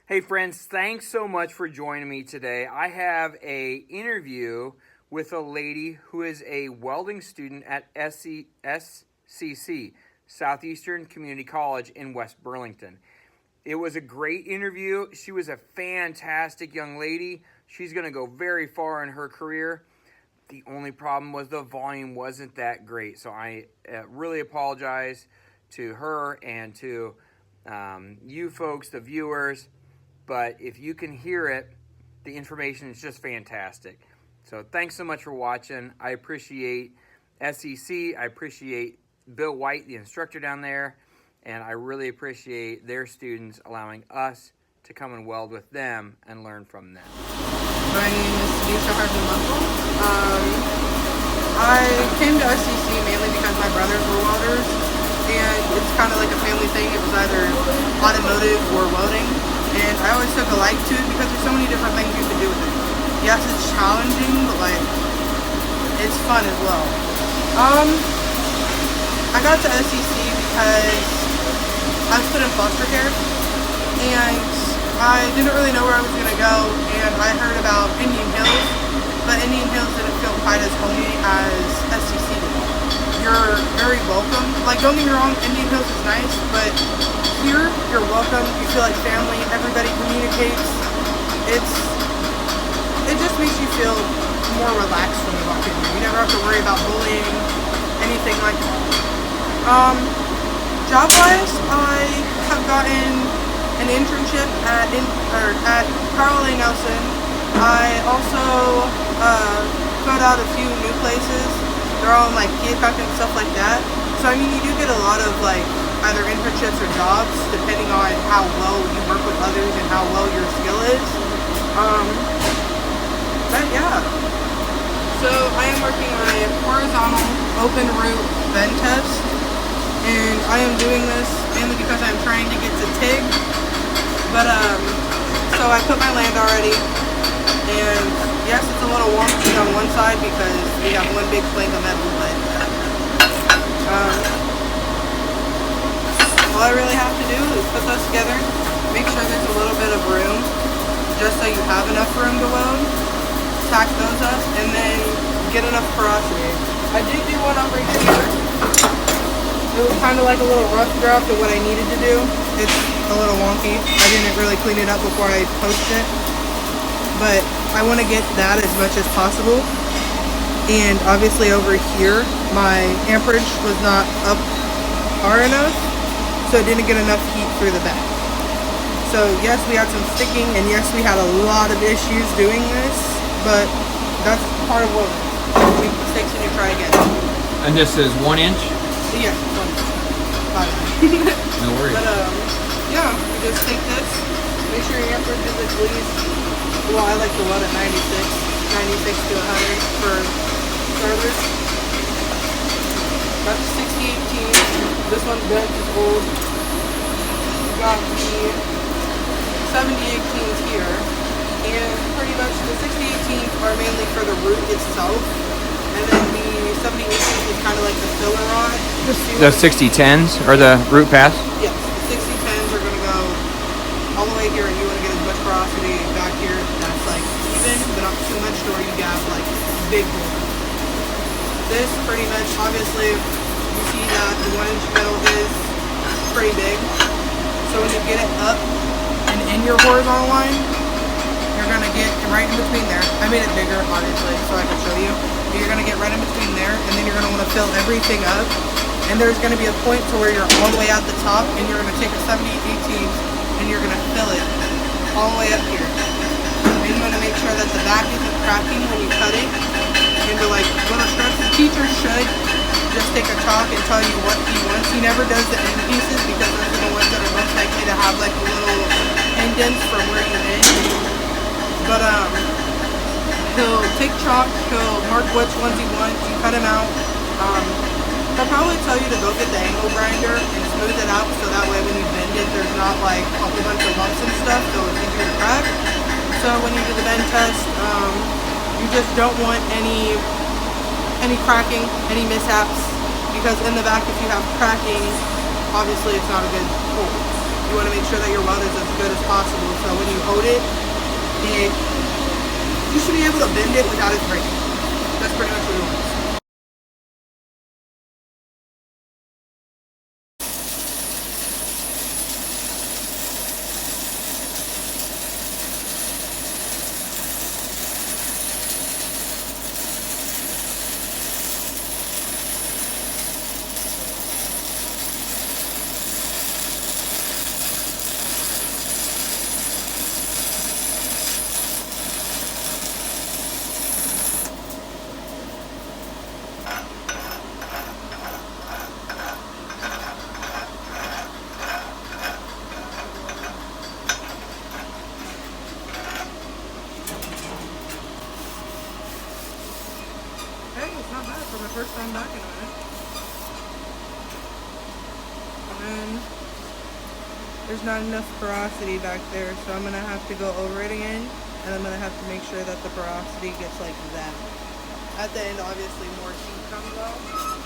Hey friends, thanks so much for joining me today. I have a interview with a lady who is a welding student at SCC, Southeastern Community College in West Burlington. It was a great interview. She was a fantastic young lady. She's going to go very far in her career. The only problem was the volume wasn't that great, so I really apologize to her and to you folks, the viewers. But if you can hear it, the information is just fantastic. So thanks so much for watching. I appreciate SCC. I appreciate Bill White, the instructor down there, and I really appreciate their students allowing us to come and weld with them and learn from them. My name is Taneisha. I came to SCC mainly because my brothers were welders, and it's kind of like a family thing. It was either automotive or welding. And I always took a like to it because there's so many different things you can do with it. Yes, it's challenging, but like, it's fun as well. I got to SCC because I was put in foster care, and I didn't really know where I was going to go, and I heard about Indian Hills, but Indian Hills didn't feel quite as homey as SCC did. You're very welcome. Like, don't get me wrong, Indian Hills is nice, but here, you're welcome, you feel like family, everybody communicates. It just makes you feel more relaxed when you walk in here. You never have to worry about bullying, anything like that. Job-wise, I have gotten an internship at Carl A. Nelson. I also found out a few new places. They're all in like Keokuk and stuff like that. So I mean, you do get a lot of like either internships or jobs, depending on how well you work with others and how well your skill is. But yeah. So I am working on a horizontal open root bend test, and I am doing this mainly because I'm trying to get to TIG. But so I put my land already, and yes, it's a little wonky on one side because we have one big plank of metal, but all I really have to do is put those together, make sure there's a little bit of room, just so you have enough room to weld, tack those up, and then get enough porosity. I did do one over here. It was kind of like a little rough draft of what I needed to do. It's a little wonky. I didn't really clean it up before I posted it, but I want to get that as much as possible. And obviously over here, my amperage was not up far enough, so it didn't get enough heat through the back. So yes, we had some sticking, and yes, we had a lot of issues doing this, but that's part of what we make mistakes and you try again. And this is 1 inch? Yes, No worries. But yeah, you just take this, make sure your amperage is at least, well, I like to weld at 96 to 100 for starters. Got the 6018. This one's bent, it's old. We got the 7018s here, and pretty much the 6018s are mainly for the root itself, and then the 7018s is kind of like the filler rod. The 6010s or the root pass? Yes, the 6010s are going to go all the way here, and you want to get as much porosity back here that's like even, but not too much to where you have like big holes. This pretty much, obviously, you see that the 1 inch metal is pretty big. So when you get it up and in your horizontal line, you're going to get right in between there. I made it bigger, obviously, so I can show you. But you're going to get right in between there, and then you're going to want to fill everything up. And there's going to be a point to where you're all the way at the top, and you're going to take a 7018 and you're going to fill it all the way up here. And you want to make sure that the back isn't cracking when you cut it into like little strips. The teacher should just take a chalk and tell you what he wants. He never does the end pieces because those are the ones that are most likely to have like little indents from where you end. But he'll take chalk, he'll mark which ones he wants, you cut them out. He'll probably tell you to go get the angle grinder and smooth it out so that way when you bend it there's not like a whole bunch of lumps and stuff, so it's easier to crack. So when you do the bend test, you just don't want any cracking, any mishaps, because in the back if you have cracking, obviously it's not a good hole. You want to make sure that your weld is as good as possible. So when you hold it, you should be able to bend it without it breaking. That's pretty much what it wants. Hey, it's not bad for my first time back in on it. And then there's not enough porosity back there, so I'm gonna have to go over it again, and I'm gonna have to make sure that the porosity gets like that. At the end, obviously, more heat comes out.